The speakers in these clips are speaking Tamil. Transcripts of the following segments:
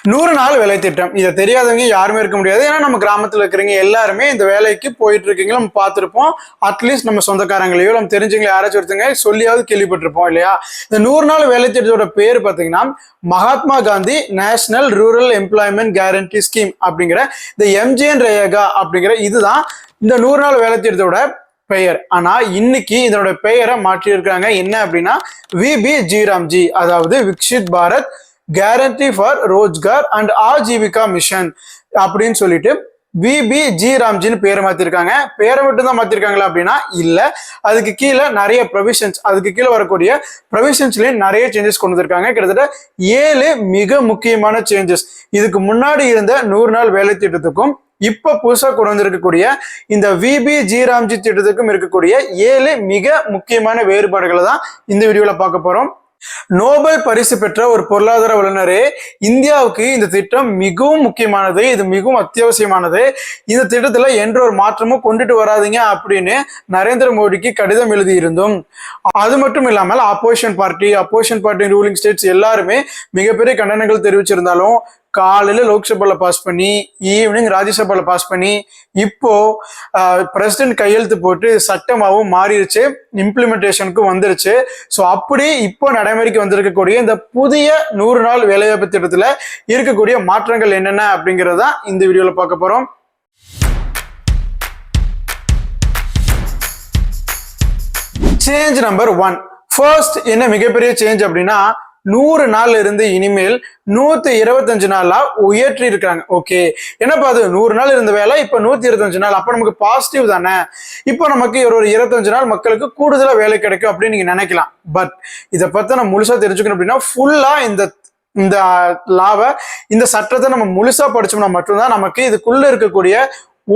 100 நாள் வேலை திட்டம். இதை தெரியாதவங்க யாருமே இருக்க முடியாது. ஏன்னா நம்ம கிராமத்துல இருக்கிறவங்க எல்லாருமே இந்த வேலைக்கு போயிட்டு இருக்கீங்களா நம்ம பார்த்திருப்போம். அட்லீஸ்ட் நம்ம சொந்தக்காரங்களையோ நம்ம தெரிஞ்சவங்களோ யாராச்சும் ஒருத்தங்க சொல்லியாவது கேள்விப்பட்டிருப்போம் இல்லையா? இந்த 100 நாள் வேலை திட்டத்தோட பேர் பார்த்தீங்கன்னா Mahatma Gandhi national rural employment guarantee scheme அப்படிங்கிற இந்த MGNREGA அப்படிங்கிற இதுதான் இந்த 100 நாள் வேலை திட்டத்தோட பெயர். ஆனா இன்னைக்கு இதனோட பெயரை மாற்றி இருக்காங்க. என்ன அப்படின்னா VBG அதாவது Viksit Bharat guarantee for Rozgar and Ajeevika mission அப்படின்னு சொல்லிட்டு VBG பேரை மாத்திருக்காங்க. பேரை மட்டும் தான் மாத்திருக்காங்களா அப்படின்னா இல்ல, அதுக்கு கீழே நிறைய ப்ரொவிஷன்ஸ், அதுக்கு கீழே வரக்கூடிய ப்ரொவிஷன்ஸ்லயும் நிறைய சேஞ்சஸ் கொண்டு வந்திருக்காங்க. கிட்டத்தட்ட 7 மிக முக்கியமான சேஞ்சஸ். இதுக்கு முன்னாடி இருந்த 100 நாள் வேலை திட்டத்துக்கும் இப்ப புதுசா கொண்டு வந்திருக்கக்கூடிய இந்த VBG திட்டத்துக்கும் இருக்கக்கூடிய 7 மிக முக்கியமான வேறுபாடுகளை தான் இந்த வீடியோல பார்க்க போறோம். நோபல் பரிசு பெற்ற ஒரு பொருளாதார வல்லுநரே இந்தியாவுக்கு இந்த திட்டம் மிகவும் முக்கியமானது, இது மிகவும் அத்தியாவசியமானது, இந்த திட்டத்துல என்ற ஒரு மாற்றமும் கொண்டுட்டு வராதிங்க அப்படின்னு நரேந்திர மோடிக்கு கடிதம் எழுதி இருந்தோம். அது மட்டும் இல்லாமல் அப்போசிஷன் பார்ட்டி ரூலிங் ஸ்டேட்ஸ் எல்லாருமே மிகப்பெரிய கண்டனங்கள் தெரிவிச்சிருந்தாலும் காலையில லோக்சபால பாஸ் பண்ணி ஈவினிங் ராஜ்யசபால பாஸ் பண்ணி இப்போ பிரசிடென்ட் கையெழுத்து போட்டு சட்டமாகவும் மாறிடுச்சு, இம்ப்ளிமெண்டேஷனுக்கு வந்துருச்சு. ஸோ அப்படி இப்போ நடைமுறைக்கு வந்திருக்கக்கூடிய இந்த புதிய 100 நாள் வேலைவாய்ப்பு திட்டத்துல இருக்கக்கூடிய மாற்றங்கள் என்னென்ன அப்படிங்கறத இந்த வீடியோல பார்க்க போறோம். Change number 1. ஃபர்ஸ்ட் என்ன மிகப்பெரிய சேஞ்ச் அப்படின்னா 100 நாள்ல இருந்து இனிமேல் 125 நாளா உயர்த்தி இருக்காங்க. ஓகே, என்னப்பா அது 100 நாள் இருந்த வேலை இப்ப 125 நாள், அப்ப நமக்கு பாசிட்டிவ் தானே, இப்போ நமக்கு ஒரு 25 நாள் மக்களுக்கு கூடுதலா வேலை கிடைக்கும் அப்படின்னு நீங்க நினைக்கலாம். பட் இதை பத்தி நம்ம முழுசா தெரிஞ்சுக்கணும் அப்படின்னா ஃபுல்லா இந்த லாவை, இந்த சட்டத்தை நம்ம முழுசா படிச்சோம்னா மட்டும்தான் நமக்கு இதுக்குள்ள இருக்கக்கூடிய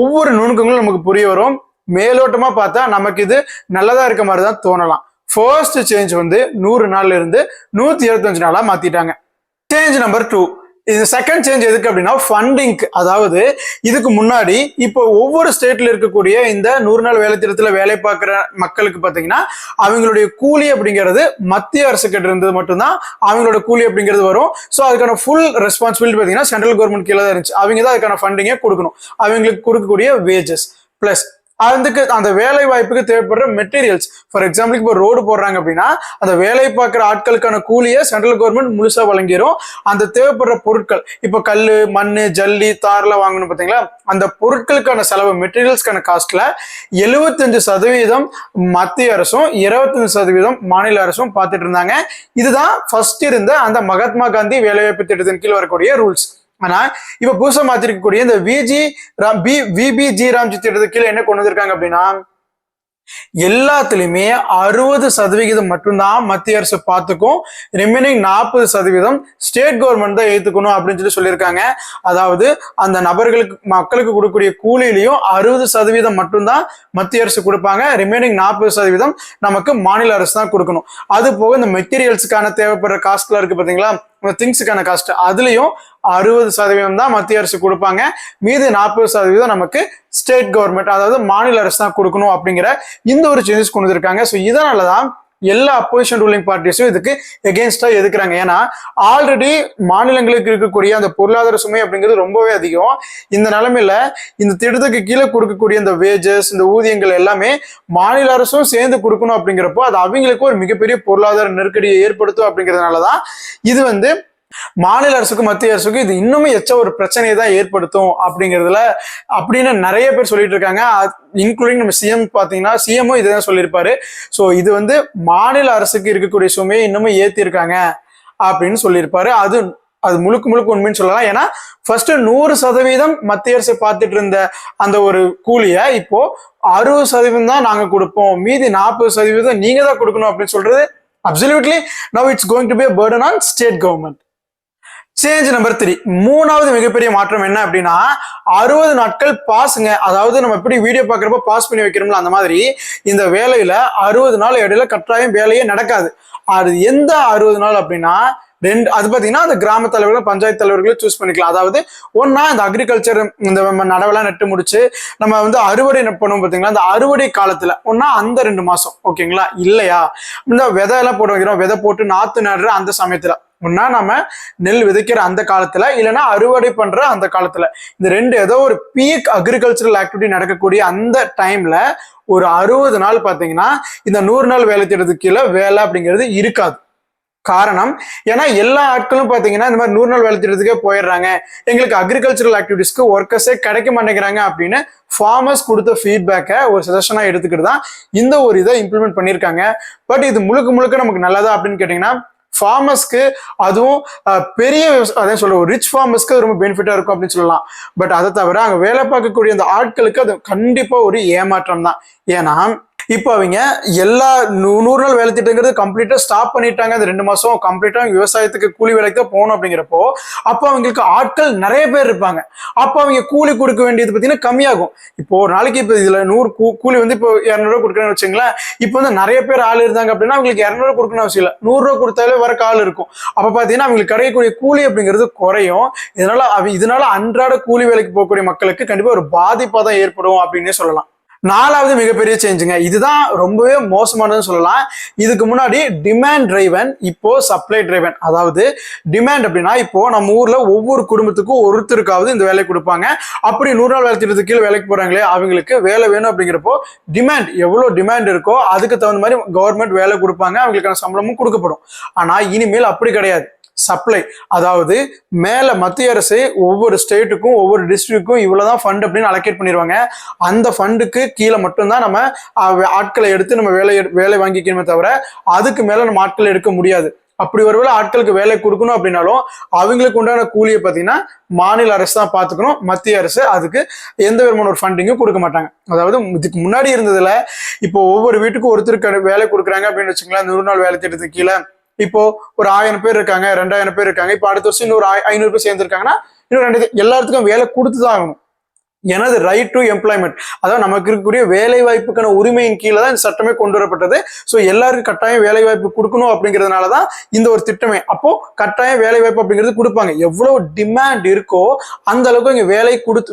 ஒவ்வொரு நுணுக்கங்களும் நமக்கு புரிய வரும். மேலோட்டமா பார்த்தா நமக்கு இது நல்லதா இருக்க மாதிரி தான் தோணலாம். ஃபர்ஸ்ட் சேஞ்ச் 100 நாள்ல இருந்து 125 நாளா மாத்திட்டாங்க. Change number 2. இது செகண்ட் சேஞ்ச் எதுக்கு அப்படின்னா ஃபண்டிங். அதாவது இதுக்கு முன்னாடி இப்போ ஒவ்வொரு ஸ்டேட்ல இருக்கக்கூடிய இந்த 100 நாள் வேலை திட்டத்துல வேலை பார்க்குற மக்களுக்கு பாத்தீங்கன்னா அவங்களுடைய கூலி அப்படிங்கிறது மத்திய அரசு கிட்ட இருந்தது மட்டும்தான் அவங்களோட கூலி அப்படிங்கிறது வரும். ஸோ அதுக்கான ஃபுல் ரெஸ்பான்சிபிலிட்டி பாத்தீங்கன்னா சென்ட்ரல் கவர்மெண்ட் கீழே தான் இருந்துச்சு. அவங்க தான் அதுக்கான ஃபண்டிங்கை கொடுக்கணும், அவங்களுக்கு கொடுக்கக்கூடிய வேஜஸ் பிளஸ் அதுக்கு அந்த வேலை வாய்ப்புக்கு தேவைப்படுற மெட்டீரியல்ஸ். ஃபார் எக்ஸாம்பிள் இப்போ ரோடு போடுறாங்க அப்படின்னா அந்த வேலை பார்க்குற ஆட்களுக்கான கூலியை சென்ட்ரல் கவர்மெண்ட் முழுசா வழங்கிடும். அந்த தேவைப்படுற பொருட்கள் இப்போ கல், மண், ஜல்லி, தார்லாம் வாங்கணும் பார்த்தீங்களா, அந்த பொருட்களுக்கான செலவு மெட்டீரியல்ஸ்க்கான காஸ்ட்ல 75% மத்திய அரசும் 25% மாநில அரசும் பார்த்துட்டு இருந்தாங்க. இதுதான் ஃபர்ஸ்ட் இருந்த அந்த மகாத்மா காந்தி வேலைவாய்ப்பு திட்டத்தின் கீழ் வரக்கூடிய ரூல்ஸ். ஆனா இப்ப புதுசா மாத்திருக்கக்கூடிய இந்த VBG திட்டத்துக்கு கீழே என்ன கொண்டு வந்திருக்காங்க அப்படின்னா எல்லாத்துலயுமே 60% மட்டும்தான் மத்திய அரசு பார்த்துக்கும், ரிமைனிங் 40% ஸ்டேட் கவர்மெண்ட் தான் ஏத்துக்கணும் அப்படின்னு சொல்லியிருக்காங்க. அதாவது அந்த நபர்களுக்கு மக்களுக்கு கொடுக்கக்கூடிய கூலியிலையும் 60% மட்டும்தான் மத்திய அரசு கொடுப்பாங்க, ரிமைனிங் 40% நமக்கு மாநில அரசு தான் கொடுக்கணும். அது போக இந்த மெட்டீரியல்ஸுக்கான தேவைப்படுற காஸ்ட்ல இருக்கு பாத்தீங்களா, திங்ஸுக்கான காஸ்ட், அதுலயும் 60% தான் மத்திய அரசு கொடுப்பாங்க, மீது 40% நமக்கு ஸ்டேட் கவர்மெண்ட் அதாவது மாநில அரசு தான் கொடுக்கணும் அப்படிங்கிற இந்த ஒரு சேஞ்சஸ் கொண்டு வந்திருக்காங்க. ஸோ இதனாலதான் எல்லா அப்போசிஷன் ரூலிங் பார்ட்டிஸும் இதுக்கு எகென்ஸ்டா எதுக்குறாங்க. ஏன்னா ஆல்ரெடி மாநிலங்களுக்கு இருக்கக்கூடிய அந்த பொருளாதார சுமை அப்படிங்கிறது ரொம்பவே அதிகம். இந்த நிலைமையில இந்த திட்டத்துக்கு கீழே கொடுக்கக்கூடிய இந்த வேஜஸ், இந்த ஊதியங்கள் எல்லாமே மாநில அரசும் சேர்ந்து கொடுக்கணும் அப்படிங்கிறப்போ அது அவங்களுக்கு ஒரு மிகப்பெரிய பொருளாதார நெருக்கடியை ஏற்படுத்தும். அப்படிங்கிறதுனாலதான் இது மாநில அரசுக்கும் மத்திய அரசுக்கும் இது இன்னுமே எச்ச ஒரு பிரச்சனையை தான் ஏற்படுத்தும் அப்படிங்கிறதுல அப்படின்னு நிறைய பேர் சொல்லிட்டு இருக்காங்க. இன்க்ளூடிங் நம்ம சிஎம் பாத்தீங்கன்னா சிஎம்மும் இதுதான் சொல்லியிருப்பாரு. ஸோ இது மாநில அரசுக்கு இருக்கக்கூடிய சுமையை இன்னுமே ஏத்தி இருக்காங்க அப்படின்னு சொல்லியிருப்பாரு. அது முழுக்க உண்மைன்னு சொல்லலாம். ஏன்னா ஃபர்ஸ்ட் 100% மத்திய அரசு பார்த்துட்டு இருந்த அந்த ஒரு கூலியை இப்போ 60% தான் நாங்க கொடுப்போம், மீதி 40% நீங்க தான் கொடுக்கணும் அப்படின்னு சொல்றது absolutely now it's going to be a burden on state government. Change number 3. மூணாவது மிகப்பெரிய மாற்றம் என்ன அப்படின்னா 60 நாட்கள் பாஸுங்க. அதாவது நம்ம எப்படி வீடியோ பார்க்குறப்ப பாஸ் பண்ணி வைக்கிறோம்ல அந்த மாதிரி இந்த வேலையில 60 நாள் இடையில கட்டாயம் வேலையே நடக்காது. அது எந்த 60 நாள் அப்படின்னா அது பாத்தீங்கன்னா அந்த கிராம தலைவர்கள் பஞ்சாயத்து தலைவர்களும் சூஸ் பண்ணிக்கலாம். அதாவது ஒன்னா இந்த அக்ரிகல்ச்சர் இந்த நடவெல்லாம் நட்டு முடிச்சு நம்ம அறுவடை பண்ணுவோம் பாத்தீங்களா, அந்த அறுவடை காலத்துல ஒன்னா அந்த 2 மாசம் ஓகேங்களா, இல்லையா இந்த விதை எல்லாம் போட்டு வைக்கிறோம், விதை போட்டு நாத்து நடுற அந்த சமயத்துல ஒன்னா நம்ம நெல் விதைக்கிற அந்த காலத்துல இல்லைன்னா அறுவடை பண்ற அந்த காலத்துல, இந்த ரெண்டு ஏதோ ஒரு பீக் அக்ரிகல்ச்சரல் ஆக்டிவிட்டி நடக்கக்கூடிய அந்த டைம்ல ஒரு 60 நாள் பாத்தீங்கன்னா இந்த 100 நாள் வேலை திட்டத்துக்கு கீழே வேலை அப்படிங்கிறது இருக்காது. காரணம், ஏன்னா எல்லா ஆட்களும் பாத்தீங்கன்னா இந்த மாதிரி 100 நாள் வேலை திட்டத்துக்கே போயிடுறாங்க, எங்களுக்கு அக்ரிகல்ச்சரல் ஆக்டிவிட்டிஸ்க்கு ஒர்க்கர்ஸே கிடைக்க மாட்டேங்கிறாங்க அப்படின்னு ஃபார்மர்ஸ் கொடுத்த ஃபீட்பேக்கை ஒரு சஜஷனா எடுத்துக்கிட்டு தான் இந்த ஒரு இதை இம்ப்ளிமெண்ட் பண்ணியிருக்காங்க. பட் இது முழுக்க முழுக்க நமக்கு நல்லதா அப்படின்னு கேட்டீங்கன்னா, ஃபார்மர்ஸ்க்கு அதுவும் பெரிய அதான் சொல்ற ஒரு ரிச் ஃபார்மர்ஸ்க்கு அது ரொம்ப பெனிஃபிட்டா இருக்கும் அப்படின்னு சொல்லலாம். பட் அதை தவிர அங்க வேலை பார்க்கக்கூடிய அந்த ஆட்களுக்கு அது கண்டிப்பா ஒரு ஏமாற்றம் தான். ஏன்னா இப்போ அவங்க எல்லா 100 நாள் வேலை திட்டங்கிறது கம்ப்ளீட்டா ஸ்டாப் பண்ணிட்டாங்க. அந்த 2 மாசம் கம்ப்ளீட்டா விவசாயத்துக்கு கூலி வேலைக்கு தான் போகணும் அப்படிங்கிறப்போ அப்போ அவங்களுக்கு ஆட்கள் நிறைய பேர் இருப்பாங்க. அப்போ அவங்க கூலி கொடுக்க வேண்டியது பார்த்தீங்கன்னா கம்மியாகும். இப்போ ஒரு நாளைக்கு இப்போ இதுல 100 கூலி வந்து இப்போ 200 ரூபா கொடுக்குறேன்னு வச்சுங்களேன். இப்போ வந்து நிறைய பேர் ஆள் இருந்தாங்க அப்படின்னா அவங்களுக்கு 200 ரூபா கொடுக்கணும் அவசியம் இல்லை, 100 ரூபா கொடுத்தாலே வர ஆள் இருக்கும். அப்ப பாத்தீங்கன்னா அவங்களுக்கு கிடைக்கக்கூடிய கூலி அப்படிங்கிறது குறையும். இதனால அன்றாட கூலி வேலைக்கு போகக்கூடிய மக்களுக்கு கண்டிப்பா ஒரு பாதிப்பா தான் ஏற்படும் அப்படின்னே சொல்லலாம். 4வது மிகப்பெரிய சேஞ்சுங்க, இதுதான் ரொம்பவே மோசமானதுன்னு சொல்லலாம். இதுக்கு முன்னாடி டிமாண்ட் டிரைவன், இப்போ சப்ளை டிரைவன். அதாவது டிமாண்ட் அப்படின்னா இப்போ நம்ம ஊர்ல ஒவ்வொரு குடும்பத்துக்கும் ஒருத்தருக்காவது இந்த வேலை கொடுப்பாங்க. அப்படி 100 நாள் வேலை திட்டத்துக்கு கீழே வேலைக்கு போறாங்களே அவங்களுக்கு வேலை வேணும் அப்படிங்கிறப்போ டிமாண்ட் எவ்வளவு டிமாண்ட் இருக்கோ அதுக்கு தகுந்த மாதிரி கவர்மெண்ட் வேலை கொடுப்பாங்க, அவங்களுக்கான சம்பளமும் கொடுக்கப்படும். ஆனா இனிமேல் அப்படி கிடையாது. சப்ளை, அதாவது மேல மத்திய அரசு ஒவ்வொரு ஸ்டேட்டுக்கும் ஒவ்வொரு டிஸ்ட்ரிக்ட்டுக்கும் இவ்வளவுதான் ஃபண்ட் அப்படின்னு அலோகேட் பண்ணிடுவாங்க. அந்த ஃபண்டுக்கு கீழே மட்டும்தான் நம்ம ஆட்களை எடுத்து நம்ம வேலை வாங்கிக்கணுமே தவிர அதுக்கு மேல நம்ம ஆட்களை எடுக்க முடியாது. அப்படி ஒருவேளை ஆட்களுக்கு வேலை கொடுக்கணும் அப்படின்னாலும் அவங்களுக்கு உண்டான கூலியை பார்த்தீங்கன்னா மாநில அரசு தான் பார்த்துக்கணும், மத்திய அரசு அதுக்கு எந்த விதமான ஒரு ஃபண்டிங்கும் கொடுக்க மாட்டாங்க. அதாவது இதுக்கு முன்னாடி இருந்ததுல இப்போ ஒவ்வொரு வீட்டுக்கும் ஒருத்தருக்கு வேலை கொடுக்குறாங்க அப்படின்னு வச்சுங்களேன். 100 நாள் வேலை திட்டத்துக்கு கீழே இப்போ ஒரு 1000 பேர் இருக்காங்க, 2000 பேர் இருக்காங்க. இப்போ அடுத்த வருஷம் இன்னொரு 500 பேர் சேர்ந்துருக்காங்கன்னா இன்னும் 2 எல்லாத்துக்கும் வேலை கொடுத்துதான் ஆகணும். எனது ரைட் டு எம்ப்ளாய்மெண்ட், அதாவது நமக்கு இருக்கக்கூடிய வேலை வாய்ப்புக்கான உரிமையின் கீழே தான் இந்த சட்டமே கொண்டு வரப்பட்டது. ஸோ எல்லாருக்கும் கட்டாயம் வேலை வாய்ப்பு கொடுக்கணும் அப்படிங்கிறதுனாலதான் இந்த ஒரு திட்டமே. அப்போ கட்டாயம் வேலை வாய்ப்பு அப்படிங்கிறது கொடுப்பாங்க. எவ்வளவு டிமாண்ட் இருக்கோ அந்த அளவுக்கு இங்க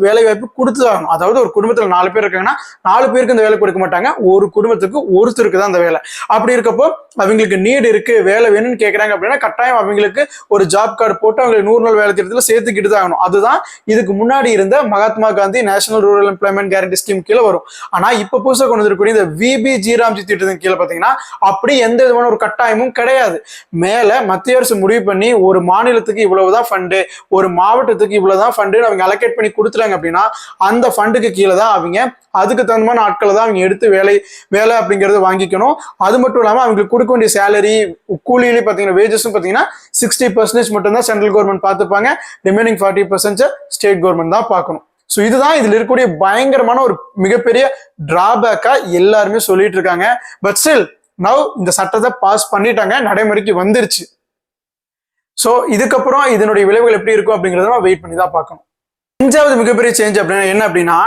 வேலை வாய்ப்பு கொடுத்துதாகணும். அதாவது ஒரு குடும்பத்துல 4 பேர் இருக்காங்கன்னா 4 பேருக்கு இந்த வேலை கொடுக்க மாட்டாங்க, ஒரு குடும்பத்துக்கு ஒருத்தருக்கு தான் அந்த வேலை. அப்படி இருக்கப்போ அவங்களுக்கு நீடு இருக்கு, வேலை வேணும்னு கேட்கறாங்க அப்படின்னா கட்டாயம் அவங்களுக்கு ஒரு ஜாப் கார்டு போட்டு அவங்களுக்கு 100 நாள் வேலை திட்டத்துல சேர்த்துக்கிட்டு தான் ஆகணும். அதுதான் இதுக்கு முன்னாடி இருந்த Mahatma Gandhi national rural employment guarantee scheme கீழே வரும். ஆனா இப்ப புதுசா கொண்டு வந்திருக்கக்கூடிய இந்த விபிஜி ராம்ஜி திட்டத்தின் கீழே பாத்தீங்கன்னா அப்படி எந்த விதமான ஒரு கட்டாயமும் கிடையாது. மேல மத்திய அரசு முடிவு பண்ணி ஒரு மாநிலத்துக்கு இவ்வளவுதான் ஃபண்டு, ஒரு மாவட்டத்துக்கு இவ்வளவுதான் ஃபண்டு அவங்க அலோகேட் பண்ணி கொடுத்துறாங்க அப்படின்னா அந்த ஃபண்டுக்கு கீழே தான் அவங்க அதுக்கு தகுந்தமான ஆட்களை தான் அவங்க எடுத்து வேலை அப்படிங்கறது வாங்கிக்கணும். அது மட்டும் இல்லாம அவங்களுக்கு கொடுக்க வேண்டிய சேலரி கூலியிலே பாத்தீங்கன்னா வேஜஸும் பாத்தீங்கன்னா 60% மட்டும் தான் சென்ட்ரல் கவர்மெண்ட் பார்த்துப்பாங்க, ரிமைனிங் 40% ஸ்டேட் கவர்மெண்ட் தான் பார்க்கணும். ஸோ இதுதான் இதுல இருக்கக்கூடிய பயங்கரமான ஒரு மிகப்பெரிய டிராபேக்கா எல்லாருமே சொல்லிட்டு இருக்காங்க. பட் ஸ்டில் நவ் இந்த சட்டத்தை பாஸ் பண்ணிட்டாங்க, நடைமுறைக்கு வந்துருச்சு. ஸோ இதுக்கப்புறம் இதனுடைய விளைவுகள் எப்படி இருக்கும் அப்படிங்கறத நம்ம வெயிட் பண்ணி தான் பார்க்கணும். 5வது மிகப்பெரிய சேஞ்ச் அப்படின்னா என்ன அப்படின்னா,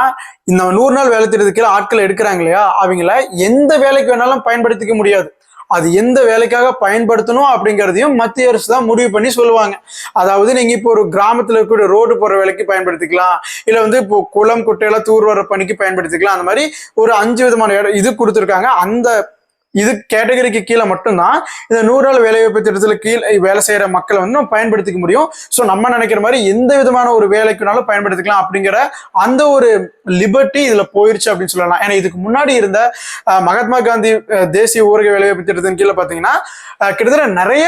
இந்த 100 நாள் வேலை திட்டத்துக்கு ஆட்கள் எடுக்கிறாங்க இல்லையா, அவங்கள எந்த வேலைக்கு வேணாலும் பயன்படுத்திக்க முடியாது. அது எந்த வேலைக்காக பயன்படுத்தணும் அப்படிங்கிறதையும் மத்திய அரசு தான் முடிவு பண்ணி சொல்லுவாங்க. அதாவது நீங்க இப்போ ஒரு கிராமத்துல இருக்கக்கூடிய ரோடு போற வேலைக்கு பயன்படுத்திக்கலாம், இல்ல வந்து இப்போ குளம் குட்டையெல்லாம் தூர் வர பணிக்கு பயன்படுத்திக்கலாம். அந்த மாதிரி ஒரு 5 விதமான இது கொடுத்துருக்காங்க. அந்த இது கேட்டகரிக்கு கீழே மட்டும்தான் இந்த 100 நாள் வேலைவாய்ப்பு திட்டத்துல கீழே வேலை செய்யற மக்களை வந்து நம்ம பயன்படுத்திக்க முடியும். ஸோ நம்ம நினைக்கிற மாதிரி எந்த விதமான ஒரு வேலைக்குனாலும் பயன்படுத்திக்கலாம் அப்படிங்கிற அந்த ஒரு லிபர்ட்டி இதுல போயிருச்சு அப்படின்னு சொல்லலாம். ஏன்னா இதுக்கு முன்னாடி இருந்த மகாத்மா காந்தி தேசிய ஊரக வேலைவாய்ப்பு திட்டத்தின் கீழே பாத்தீங்கன்னா கிட்டத்தட்ட நிறைய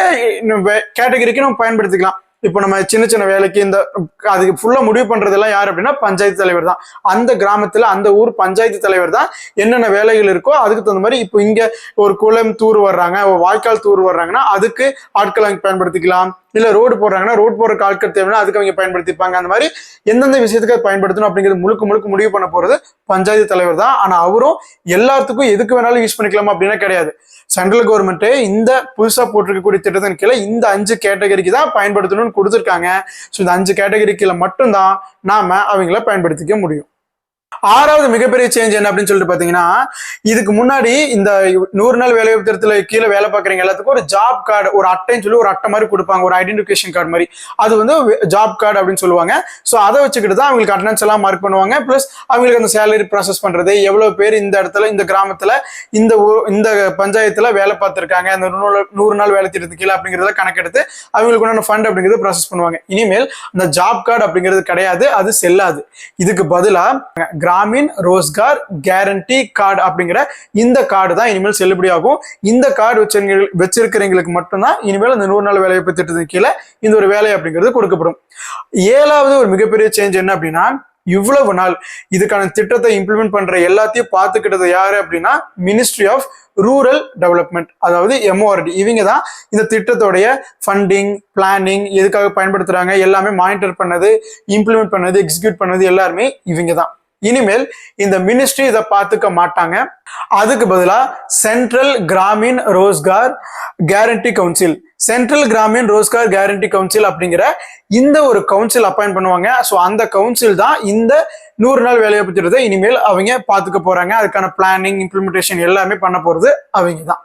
கேட்டகரிக்கு நம்ம பயன்படுத்திக்கலாம். இப்போ நம்ம சின்ன சின்ன வேலைக்கு இந்த அதுக்கு ஃபுல்லா முடிவு பண்றதெல்லாம் யார் அப்படின்னா பஞ்சாயத்து தலைவர் தான். அந்த கிராமத்துல அந்த ஊர் பஞ்சாயத்து தலைவர் தான் என்னென்ன வேலைகள் இருக்கோ அதுக்கு தகுந்த மாதிரி இப்போ இங்க ஒரு குளம் தூர் வர்றாங்க, ஒரு வாய்க்கால் தூர் வர்றாங்கன்னா அதுக்கு ஆட்கள் அங்கே பயன்படுத்திக்கலாம். இல்ல ரோடு போடுறாங்கன்னா ரோடு போற ஆட்கள் தேவைன்னா அதுக்கு அவங்க பயன்படுத்திப்பாங்க. அந்த மாதிரி எந்தெந்த விஷயத்துக்கு அதை பயன்படுத்தணும் அப்படிங்கிறது முழுக்க முடிவு பண்ண போறது பஞ்சாயத்து தலைவர் தான். ஆனா அவரும் எல்லாத்துக்கும் எதுக்கு வேணாலும் யூஸ் பண்ணிக்கலாமா அப்படின்னா கிடையாது. சென்ட்ரல் கவர்மெண்ட் இந்த புதுசா போட்டிருக்கக்கூடிய திட்டத்தின் கீழே இந்த 5 கேட்டகரிக்கு தான் பயன்படுத்தணும்னு கொடுத்துருக்காங்க. ஸோ இந்த 5 கேட்டகரி கீழே மட்டும்தான் நாம அவங்கள பயன்படுத்திக்க முடியும். ஆறாவது மிகப்பெரிய சேஞ்ச் என்ன அப்படின்னு சொல்லிட்டு பாத்தீங்கன்னா, இதுக்கு முன்னாடி இந்த 100 நாள் வேலைவாய்ப்பு திட்டத்துல கீழே வேலை பார்க்குறவங்க எல்லாத்துக்கும் ஒரு ஜாப் கார்டு, ஒரு அட்டைன்னு சொல்லி ஒரு அட்டை மாதிரி கொடுப்பாங்க, ஒரு ஐடென்டிஃபிகேஷன் கார்டு மாதிரி. அது வந்து ஜாப் கார்டு அப்படின்னு சொல்லுவாங்க. ஸோ அதை வச்சுக்கிட்டு தான் அவங்களுக்கு அட்டனன்ஸ் எல்லாம் மார்க் பண்ணுவாங்க. பிளஸ் அவங்களுக்கு அந்த சேலரி ப்ராசஸ் பண்றது, எவ்வளவு பேர் இந்த இடத்துல, இந்த கிராமத்துல, இந்த பஞ்சாயத்துல வேலை பார்த்திருக்காங்க, அந்த 100 நாள் வேலை திட்டத்துக்கு கீழே அப்படிங்கிறத கணக்கெடுத்து அவங்களுக்கு உண்டான ஃபண்ட் அப்படிங்கிறது ப்ராசஸ் பண்ணுவாங்க. இனிமேல் அந்த ஜாப் கார்டு அப்படிங்கிறது கிடையாது, அது செல்லாது. இதுக்கு பதிலா கிராமின் ரோஸ்கார் கேரண்டி கார்டு அப்படிங்கிற இந்த கார்டு தான் இனிமேல் செல்லுபடி ஆகும். இந்த கார்டு வச்சிருக்கிறவங்களுக்கு மட்டும்தான் இனிமேல் அந்த 100 நாள் வேலைவாய்ப்பு திட்டத்தின் கீழே இந்த ஒரு வேலை அப்படிங்கிறது கொடுக்கப்படும். ஏழாவது ஒரு மிகப்பெரிய சேஞ்ச் என்ன அப்படின்னா, இவ்வளவு நாள் இதுக்கான திட்டத்தை இம்ப்ளிமெண்ட் பண்ற எல்லாத்தையும் பார்த்துக்கிட்டது யாரு அப்படின்னா மினிஸ்ட்ரி ஆஃப் ரூரல் டெவலப்மெண்ட், அதாவது MORD. இவங்க தான் இந்த திட்டத்தோடைய ஃபண்டிங், பிளானிங், எதுக்காக பயன்படுத்துறாங்க எல்லாமே மானிட்டர் பண்ணது, இம்ப்ளிமெண்ட் பண்ணது, எக்ஸிக்யூட் பண்ணது எல்லாருமே இவங்க தான். இனிமேல் இந்த மினிஸ்ட்ரி இதை பார்த்துக்க மாட்டாங்க. அதுக்கு பதிலா central Gramin Rozgar guarantee council, central Gramin Rozgar guarantee council அப்படிங்கிற இந்த ஒரு கவுன்சில் அப்பாயிண்ட் பண்ணுவாங்க. ஸோ அந்த கவுன்சில் தான் இந்த 100 நாள் வேலைவாய்ப்பு திட்டத்தை இனிமேல் அவங்க பார்த்துக்க போறாங்க. அதுக்கான பிளானிங், இம்ப்ளிமெண்டேஷன் எல்லாமே பண்ண போறது அவங்க தான்.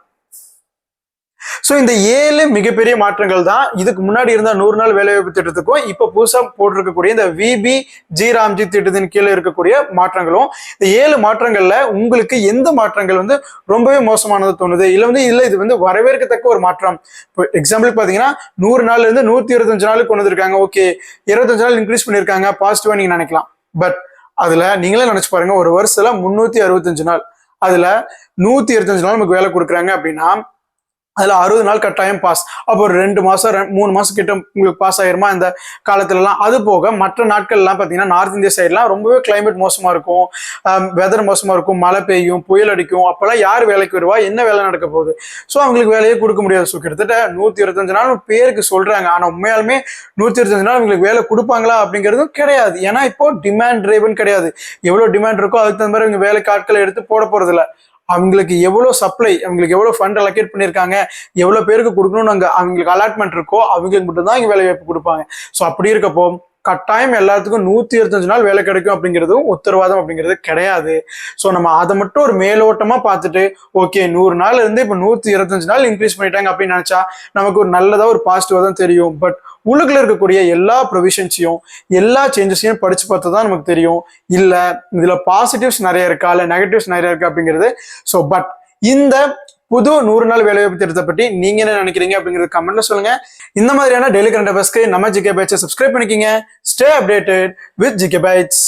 ஸோ இந்த 7 மிகப்பெரிய மாற்றங்கள் தான் இதுக்கு முன்னாடி இருந்த 100 நாள் வேலைவாய்ப்பு திட்டத்துக்கும் இப்போ புதுசாக போட்டிருக்கக்கூடிய இந்த VBG ராம்ஜி திட்டத்தின் கீழே இருக்கக்கூடிய மாற்றங்களும். இந்த 7 மாற்றங்கள்ல உங்களுக்கு எந்த மாற்றங்கள் வந்து ரொம்பவே மோசமானது தோணுது, இல்லை இது வந்து வரவேற்கத்தக்க ஒரு மாற்றம்? இப்போ எக்ஸாம்பிளுக்கு பார்த்தீங்கன்னா 100 நாள்ல இருந்து 125 நாளுக்கு கொண்டு வந்திருக்காங்க. ஓகே, 25 நாள் இன்க்ரீஸ் பண்ணியிருக்காங்க, பாசிட்டிவா நீங்க நினைக்கலாம். பட் அதுல நீங்களே நினைச்சு பாருங்க, ஒரு வருஷத்துல 365 நாள், அதுல 125 நாள் நமக்கு வேலை கொடுக்குறாங்க அப்படின்னா அதுல 60 நாள் கட்டாயம் பாஸ். அப்போ ஒரு 2 மாசம் 3 மாசம் கிட்ட உங்களுக்கு பாஸ் ஆயிருமா இந்த காலத்துல எல்லாம்? அது போக மற்ற நாட்கள் எல்லாம் பாத்தீங்கன்னா நார்த் இந்தியா சைட்லாம் ரொம்பவே கிளைமேட் மோசமா இருக்கும், வெதர் மோசமா இருக்கும், மழை பெய்யும், புயல் அடிக்கும். அப்பெல்லாம் யார் வேலைக்கு வருவா, என்ன வேலை நடக்க போகுது? ஸோ அவங்களுக்கு வேலையே கொடுக்க முடியாது. ஸோ கிட்டத்தட்ட 125 நாள் பேருக்கு சொல்றாங்க, ஆனா உண்மையாலுமே 125 நாள் அவங்களுக்கு வேலை கொடுப்பாங்களா அப்படிங்கிறதும் கிடையாது. ஏன்னா இப்போ டிமாண்ட் டிரைவன் கிடையாது. எவ்வளவு டிமாண்ட் இருக்கோ அதுக்கு தகுந்த மாதிரி அவங்க வேலைக்கு ஆட்களை எடுத்து போட போறது இல்லை. அவங்களுக்கு எவ்வளவு சப்ளை, அவங்களுக்கு எவ்வளவு ஃபண்ட் அலோகேட் பண்ணியிருக்காங்க, எவ்வளவு பேருக்கு கொடுக்கணும்னு அங்க அவங்களுக்கு அலாட்மெண்ட் இருக்கோ அவங்களுக்கு மட்டும்தான் இங்க வேலை வாய்ப்பு கொடுப்பாங்க. ஸோ அப்படி இருக்கப்போ கட்டாயம் எல்லாத்துக்கும் 125 நாள் வேலை கிடைக்கும் அப்படிங்கிறதும் உத்தரவாதம் அப்படிங்கிறது கிடையாது. ஸோ நம்ம அதை மட்டும் ஒரு மேலோட்டமா பார்த்துட்டு ஓகே 100 நாள் இருந்து இப்போ 125 நாள் இன்க்ரீஸ் பண்ணிட்டாங்க அப்படின்னு நினைச்சா நமக்கு ஒரு நல்லதா, ஒரு பாசிட்டிவா தான் தெரியும். பட் உள்ளுக்குள்ள இருக்கக்கூடிய எல்லா ப்ரொவிஷன்ஸையும், எல்லா சேஞ்சஸையும் படிச்சு பார்த்தா தான் நமக்கு தெரியும், இல்ல இதுல பாசிட்டிவ்ஸ் நிறைய இருக்கா இல்ல நெகட்டிவ்ஸ் நிறைய இருக்கா அப்படிங்கிறது. ஸோ பட் இந்த புது 100 நாள் வேலைவாய்ப்பு திட்டத்தை பற்றி நீங்க என்ன நினைக்கிறீங்க அப்படிங்கிறது கமெண்ட்ல சொல்லுங்க. இந்த மாதிரியான டெய்லி கரண்ட் அஃபேர்ஸ்க்கு நம்ம ஜிகே பைட்ஸை சப்ஸ்கிரைப் பண்ணிக்கிங்க. Stay updated with GK bytes.